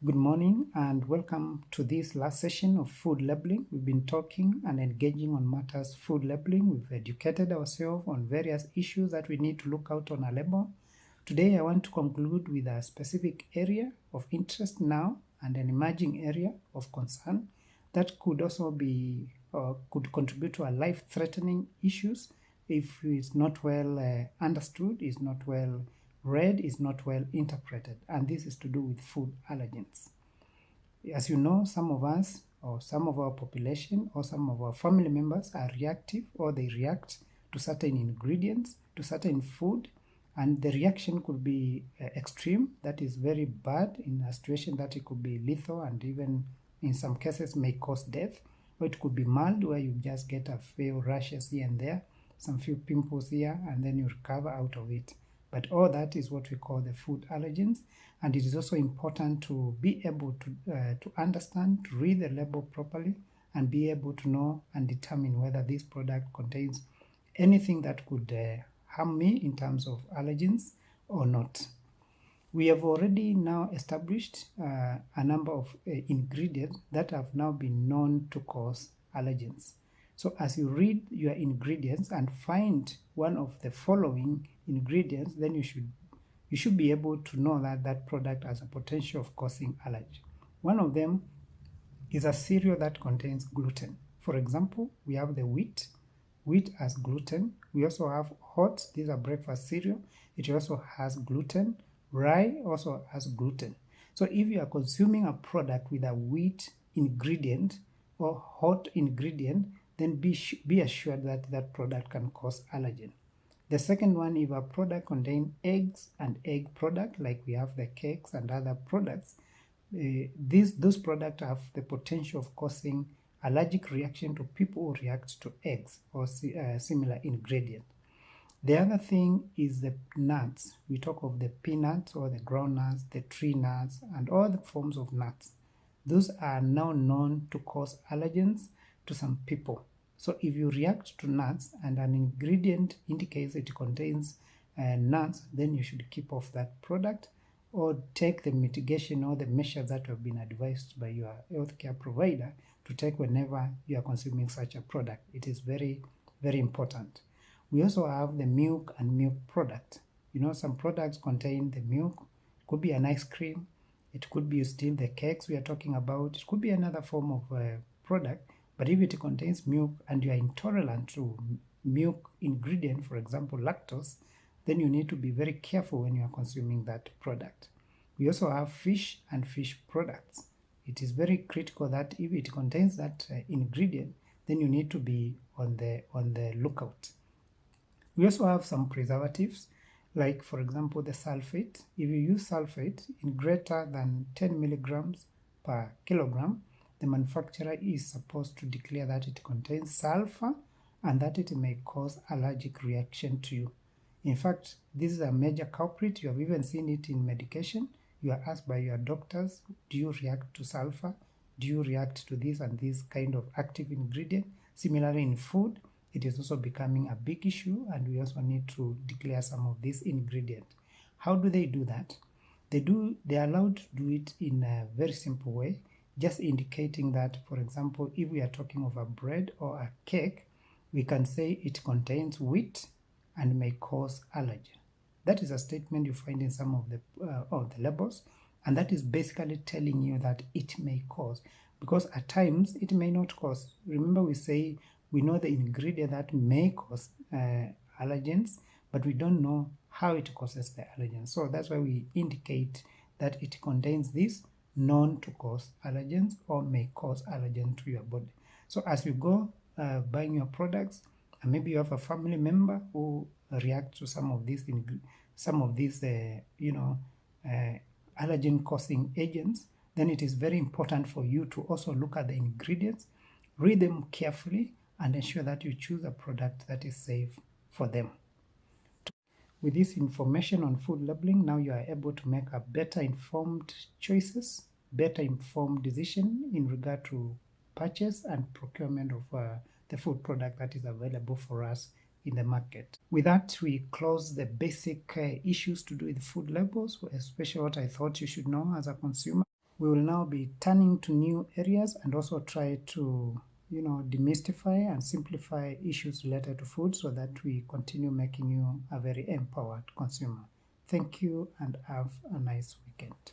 Good morning and welcome to this last session of food labeling. We've been talking and engaging on matters food labeling. We've educated ourselves on various issues that we need to look out on a label. Today I want to conclude with a specific area of interest now and an emerging area of concern that could also be could contribute to a life-threatening issues if it's not well understood, is not well read, is not well interpreted, and this is to do with food allergens. As you know, some of us or some of our population or some of our family members are reactive, or they react to certain ingredients, to certain food, and the reaction could be extreme, that is very bad, in a situation that it could be lethal and even in some cases may cause death, or it could be mild where you just get a few rashes here and there, some few pimples here, and then you recover out of it. But all that is what we call the food allergens, and it is also important to be able to understand, to read the label properly, and be able to know and determine whether this product contains anything that could harm me in terms of allergens or not. We have already now established a number of ingredients that have now been known to cause allergens. So as you read your ingredients and find one of the following ingredients, then you should be able to know that that product has a potential of causing allergy. One of them is a cereal that contains gluten. For example, we have the wheat. Wheat has gluten. We also have oats. These are breakfast cereal. It also has gluten. Rye also has gluten. So if you are consuming a product with a wheat ingredient or hot ingredient, then be assured that that product can cause allergen. The second one, if a product contains eggs and egg product, like we have the cakes and other products, those products have the potential of causing allergic reaction to people who react to eggs or similar ingredient. The other thing is the nuts. We talk of the peanuts or the groundnuts, the tree nuts, and all the forms of nuts. Those are now known to cause allergens to some people. So if you react to nuts and an ingredient indicates it contains nuts, then you should keep off that product or take the mitigation or the measures that have been advised by your healthcare provider to take whenever you are consuming such a product. It is very, very important. We also have the milk and milk product. You know, some products contain the milk. It could be an ice cream. It could be still the cakes we are talking about. It could be another form of product. But if it contains milk and you are intolerant to milk ingredient, for example, lactose, then you need to be very careful when you are consuming that product. We also have fish and fish products. It is very critical that if it contains that ingredient, then you need to be on the lookout. We also have some preservatives, like for example the sulfate. If you use sulfate in greater than 10 milligrams per kilogram, the manufacturer is supposed to declare that it contains sulfur and that it may cause allergic reaction to you. In fact, this is a major culprit. You have even seen it in medication. You are asked by your doctors, do you react to sulfur? Do you react to this and this kind of active ingredient? Similarly in food, it is also becoming a big issue, and we also need to declare some of these ingredients. How do they do that? They are allowed to do it in a very simple way, just indicating that, for example, if we are talking of a bread or a cake, we can say it contains wheat and may cause allergy. That is a statement you find in some of the labels, and that is basically telling you that it may cause, because at times it may not cause. Remember, we know the ingredient that may cause allergens, but we don't know how it causes the allergens. So that's why we indicate that it contains this known to cause allergens or may cause allergen to your body. So as you go buying your products, and maybe you have a family member who reacts to some of these allergen causing agents, then it is very important for you to also look at the ingredients, read them carefully, and ensure that you choose a product that is safe for them. With this information on food labeling, now you are able to make a better informed choices, better informed decision in regard to purchase and procurement of the food product that is available for us in the market. With that, we close the basic issues to do with food labels, especially what I thought you should know as a consumer. We will now be turning to new areas and also try to, demystify and simplify issues related to food so that we continue making you a very empowered consumer. Thank you and have a nice weekend.